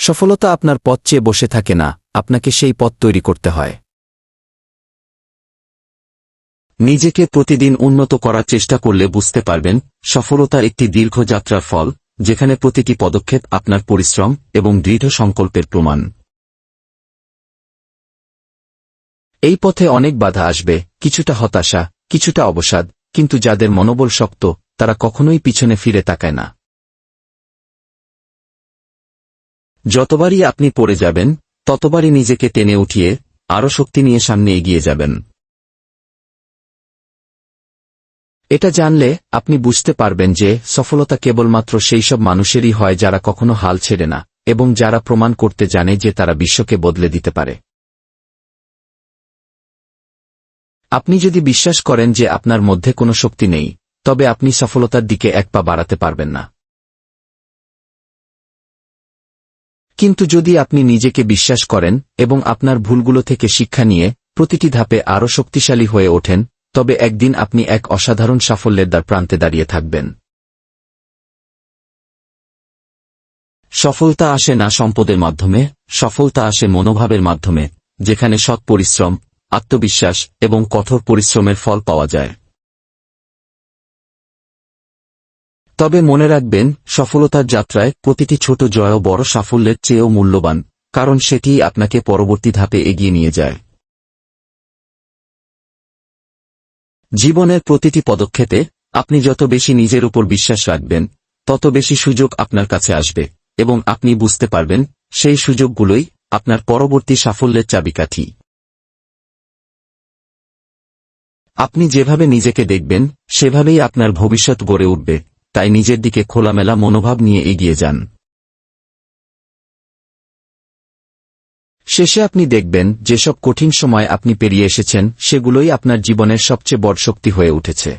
সফলতা আপনার পথ চেয়ে বসে থাকে না, আপনাকে সেই পথ তৈরি করতে হয়। নিজেকে প্রতিদিন উন্নত করার চেষ্টা করলে বুঝতে পারবেন সফলতা একটি দীর্ঘ যাত্রার ফল, যেখানে প্রতিটি পদক্ষেপ আপনার পরিশ্রম এবং দৃঢ় সংকল্পের প্রমাণ। এই পথে অনেক বাধা আসবে, কিছুটা হতাশা, কিছুটা অবসাদ, কিন্তু যাদের মনোবল শক্ত তারা কখনোই পিছনে ফিরে তাকায় না। যতবারই আপনি পড়ে যাবেন ততবারই নিজেকে টেনে উঠিয়ে আরও শক্তি নিয়ে সামনে এগিয়ে যাবেন। এটা জানলে আপনি বুঝতে পারবেন যে সফলতা কেবলমাত্র সেই সব মানুষেরই হয় যারা কখনো হাল ছেড়ে না এবং যারা প্রমাণ করতে জানে যে তারা বিশ্বকে বদলে দিতে পারে। আপনি যদি বিশ্বাস করেন যে আপনার মধ্যে কোনো শক্তি নেই, তবে আপনি সফলতার দিকে এক পা বাড়াতে পারবেন না। কিন্তু যদি আপনি নিজেকে বিশ্বাস করেন এবং আপনার ভুলগুলো থেকে শিক্ষা নিয়ে প্রতিটি ধাপে আরও শক্তিশালী হয়ে ওঠেন, তবে একদিন আপনি এক অসাধারণ সাফল্যের প্রান্তে দাঁড়িয়ে থাকবেন। সফলতা আসে না সম্পদের মাধ্যমে, সফলতা আসে মনোভাবের মাধ্যমে, যেখানে সৎ পরিশ্রম, আত্মবিশ্বাস এবং কঠোর পরিশ্রমের ফল পাওয়া যায়। তবে মনে রাখবেন, সফলতার যাত্রায় প্রতিটি ছোট জয়ও বড় সাফল্যের চেয়েও মূল্যবান, কারণ সেটিই আপনাকে পরবর্তী ধাপে এগিয়ে নিয়ে যায়। জীবনের প্রতিটি পদক্ষেপে আপনি যত বেশি নিজের উপর বিশ্বাস রাখবেন, তত বেশি সুযোগ আপনার কাছে আসবে, এবং আপনি বুঝতে পারবেন সেই সুযোগগুলোই আপনার পরবর্তী সাফল্যের চাবিকাঠি। আপনি যেভাবে নিজেকে দেখবেন সেভাবেই আপনার ভবিষ্যৎ গড়ে উঠবে, তাই নিজের দিকে খোলামেলা মনোভাব নিয়ে এগিয়ে যান। শেষে আপনি দেখবেন যেসব কঠিন সময় আপনি পেরিয়ে এসেছেন সেগুলোই আপনার জীবনের সবচেয়ে বড় শক্তি হয়ে উঠেছে।